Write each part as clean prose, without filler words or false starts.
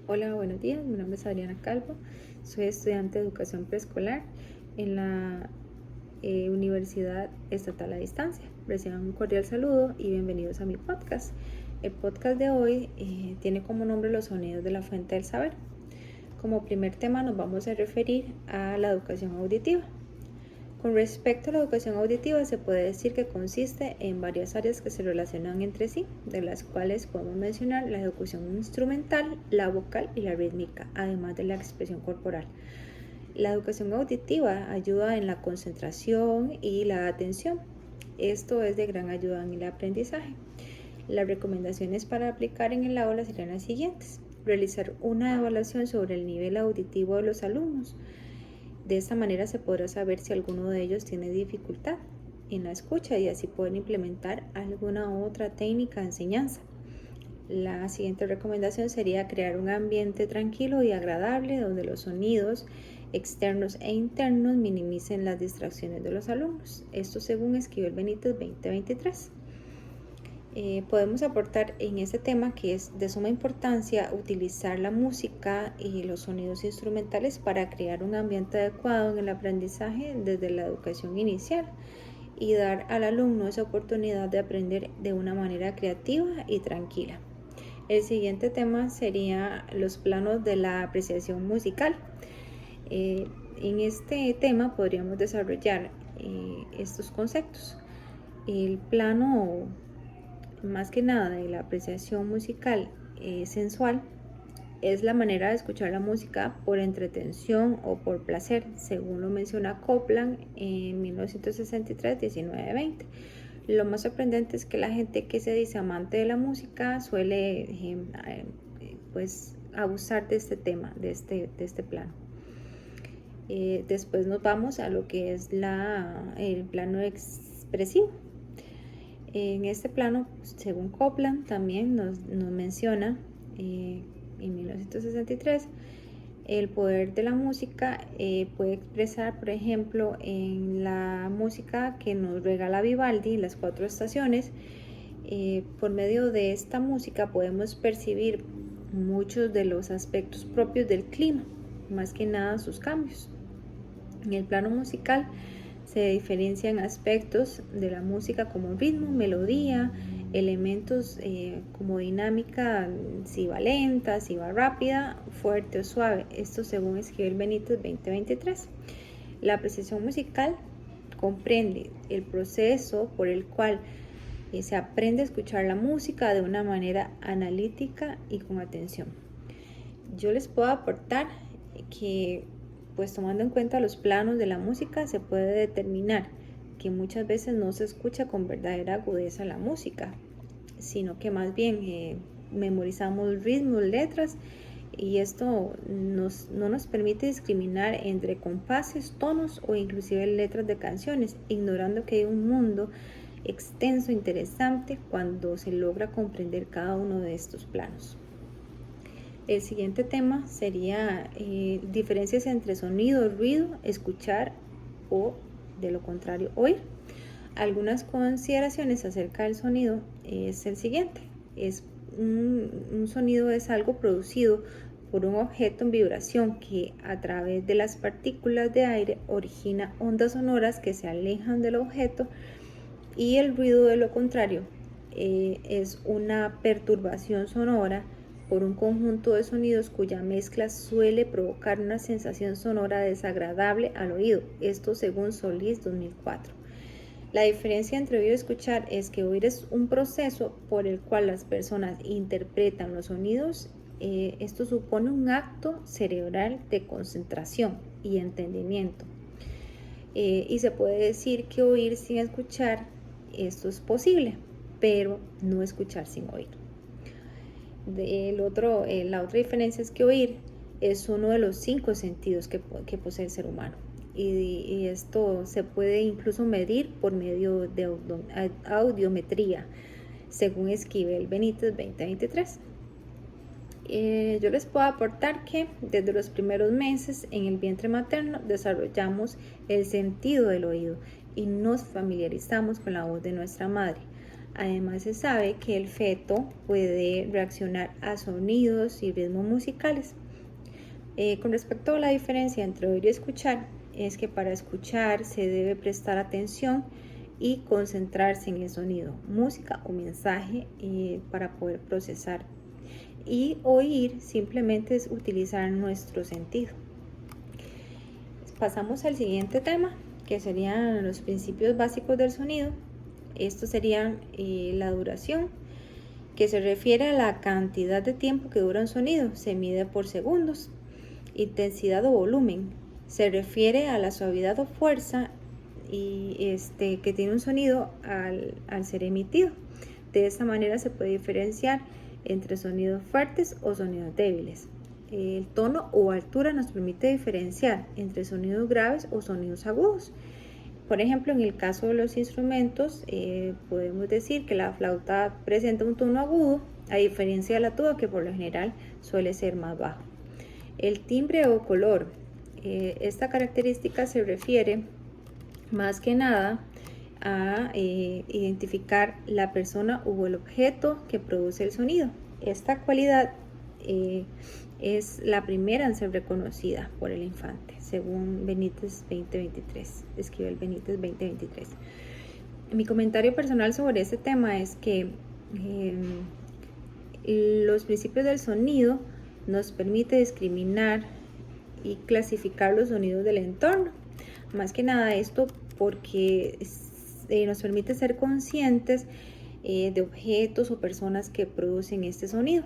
Hola, buenos días. Mi nombre es Adriana Calvo. Soy estudiante de educación preescolar en la Universidad Estatal a Distancia. Reciban un cordial saludo y bienvenidos a mi podcast. El podcast de hoy tiene como nombre Los sonidos de la fuente del saber. Como primer tema nos vamos a referir a la educación auditiva. Con respecto a la educación auditiva, se puede decir que consiste en varias áreas que se relacionan entre sí, de las cuales podemos mencionar la ejecución instrumental, la vocal y la rítmica, además de la expresión corporal. La educación auditiva ayuda en la concentración y la atención. Esto es de gran ayuda en el aprendizaje. Las recomendaciones para aplicar en el aula serían las siguientes: realizar una evaluación sobre el nivel auditivo de los alumnos. De esta manera se podrá saber si alguno de ellos tiene dificultad en la escucha y así pueden implementar alguna otra técnica de enseñanza. La siguiente recomendación sería crear un ambiente tranquilo y agradable donde los sonidos externos e internos minimicen las distracciones de los alumnos. Esto según Esquivel Benítez 2023. Podemos aportar en este tema que es de suma importancia utilizar la música y los sonidos instrumentales para crear un ambiente adecuado en el aprendizaje desde la educación inicial y dar al alumno esa oportunidad de aprender de una manera creativa y tranquila. El siguiente tema sería los planos de la apreciación musical. En este tema podríamos desarrollar estos conceptos. El plano, más que nada, de la apreciación musical sensual es la manera de escuchar la música por entretención o por placer, según lo menciona Copland en 1963, 19-20. Lo más sorprendente es que la gente que se dice amante de la música suele pues abusar de este tema, de este plano. Después nos vamos a lo que es el plano expresivo. En este plano, según Copland, también nos menciona en 1963, el poder de la música puede expresar, por ejemplo, en la música que nos regala Vivaldi, Las Cuatro Estaciones. Por medio de esta música podemos percibir muchos de los aspectos propios del clima, más que nada sus cambios. En el plano musical se diferencian aspectos de la música como ritmo, melodía, elementos como dinámica, si va lenta, si va rápida, fuerte o suave. Esto según Esquivel Benítez 2023. La apreciación musical comprende el proceso por el cual se aprende a escuchar la música de una manera analítica y con atención. Yo les puedo aportar que, pues tomando en cuenta los planos de la música, se puede determinar que muchas veces no se escucha con verdadera agudeza la música, sino que más bien memorizamos ritmos, letras, y esto no nos permite discriminar entre compases, tonos o inclusive letras de canciones, ignorando que hay un mundo extenso, interesante, cuando se logra comprender cada uno de estos planos. El siguiente tema sería diferencias entre sonido, ruido, escuchar o, de lo contrario, oír. Algunas consideraciones acerca del sonido es el siguiente. Un sonido es algo producido por un objeto en vibración que a través de las partículas de aire origina ondas sonoras que se alejan del objeto, y el ruido, de lo contrario, es una perturbación sonora por un conjunto de sonidos cuya mezcla suele provocar una sensación sonora desagradable al oído. Esto según Solís 2004. La diferencia entre oír y escuchar es que oír es un proceso por el cual las personas interpretan los sonidos. Esto supone un acto cerebral de concentración y entendimiento. Y se puede decir que oír sin escuchar, esto es posible, pero no escuchar sin oír. La otra diferencia es que oír es uno de los 5 sentidos que posee el ser humano, y esto se puede incluso medir por medio de audiometría, según Esquivel Benítez 2023. Yo les puedo aportar que desde los primeros meses en el vientre materno desarrollamos el sentido del oído y nos familiarizamos con la voz de nuestra madre. Además, se sabe que el feto puede reaccionar a sonidos y ritmos musicales. Con respecto a la diferencia entre oír y escuchar, es que para escuchar se debe prestar atención y concentrarse en el sonido, música o mensaje para poder procesar. Y oír simplemente es utilizar nuestro sentido. Pasamos al siguiente tema, que serían los principios básicos del sonido. Estos serían la duración, que se refiere a la cantidad de tiempo que dura un sonido, se mide por segundos. Intensidad o volumen, se refiere a la suavidad o fuerza que tiene un sonido al ser emitido. De esta manera se puede diferenciar entre sonidos fuertes o sonidos débiles. El tono o altura nos permite diferenciar entre sonidos graves o sonidos agudos. Por ejemplo, en el caso de los instrumentos, podemos decir que la flauta presenta un tono agudo, a diferencia de la tuba, que por lo general suele ser más bajo. El timbre o color, esta característica se refiere más que nada a identificar la persona o el objeto que produce el sonido. Esta cualidad es la primera en ser reconocida por el infante, según Benítez 2023, escribe el Benítez 2023. Mi comentario personal sobre este tema es que los principios del sonido nos permite discriminar y clasificar los sonidos del entorno. Más que nada esto porque nos permite ser conscientes de objetos o personas que producen este sonido.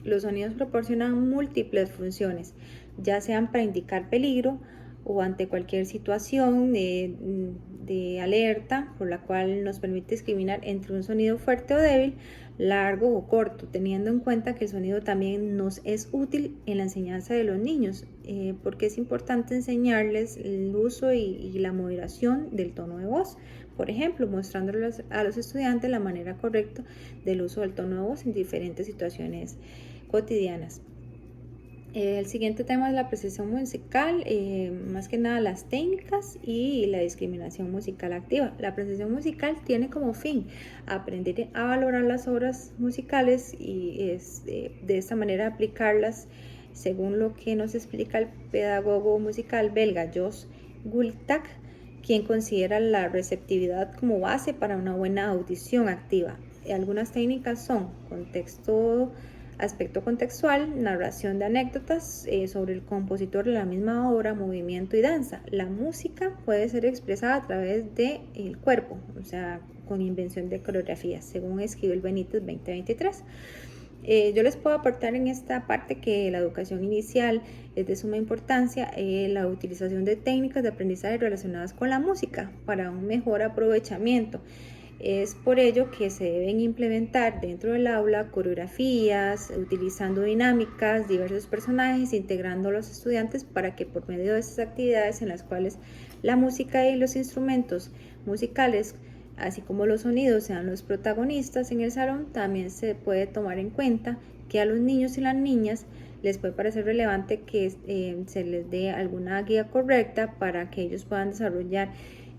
Los sonidos proporcionan múltiples funciones, ya sean para indicar peligro o ante cualquier situación de alerta, por la cual nos permite discriminar entre un sonido fuerte o débil, largo o corto, teniendo en cuenta que el sonido también nos es útil en la enseñanza de los niños, porque es importante enseñarles el uso y la moderación del tono de voz. Por ejemplo, mostrándoles a los estudiantes la manera correcta del uso del tono de voz en diferentes situaciones cotidianas. El siguiente tema es la apreciación musical, más que nada las técnicas y la discriminación musical activa. La apreciación musical tiene como fin aprender a valorar las obras musicales y de esta manera aplicarlas según lo que nos explica el pedagogo musical belga Jos Gultak, quien considera la receptividad como base para una buena audición activa. Algunas técnicas son aspecto contextual, narración de anécdotas sobre el compositor de la misma obra, movimiento y danza. La música puede ser expresada a través del cuerpo, o sea, con invención de coreografías, según escribe el Benítez 2023. Yo les puedo aportar en esta parte que la educación inicial es de suma importancia, la utilización de técnicas de aprendizaje relacionadas con la música para un mejor aprovechamiento. Es por ello que se deben implementar dentro del aula coreografías, utilizando dinámicas, diversos personajes, integrando a los estudiantes para que por medio de estas actividades en las cuales la música y los instrumentos musicales, así como los sonidos, sean los protagonistas en el salón, también se puede tomar en cuenta que a los niños y las niñas les puede parecer relevante que se les dé alguna guía correcta para que ellos puedan desarrollar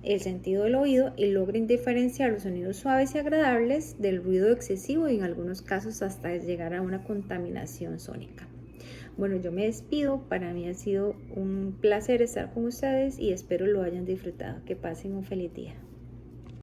el sentido del oído y logren diferenciar los sonidos suaves y agradables del ruido excesivo y en algunos casos hasta llegar a una contaminación sónica. Bueno, yo me despido, para mí ha sido un placer estar con ustedes y espero lo hayan disfrutado. Que pasen un feliz día.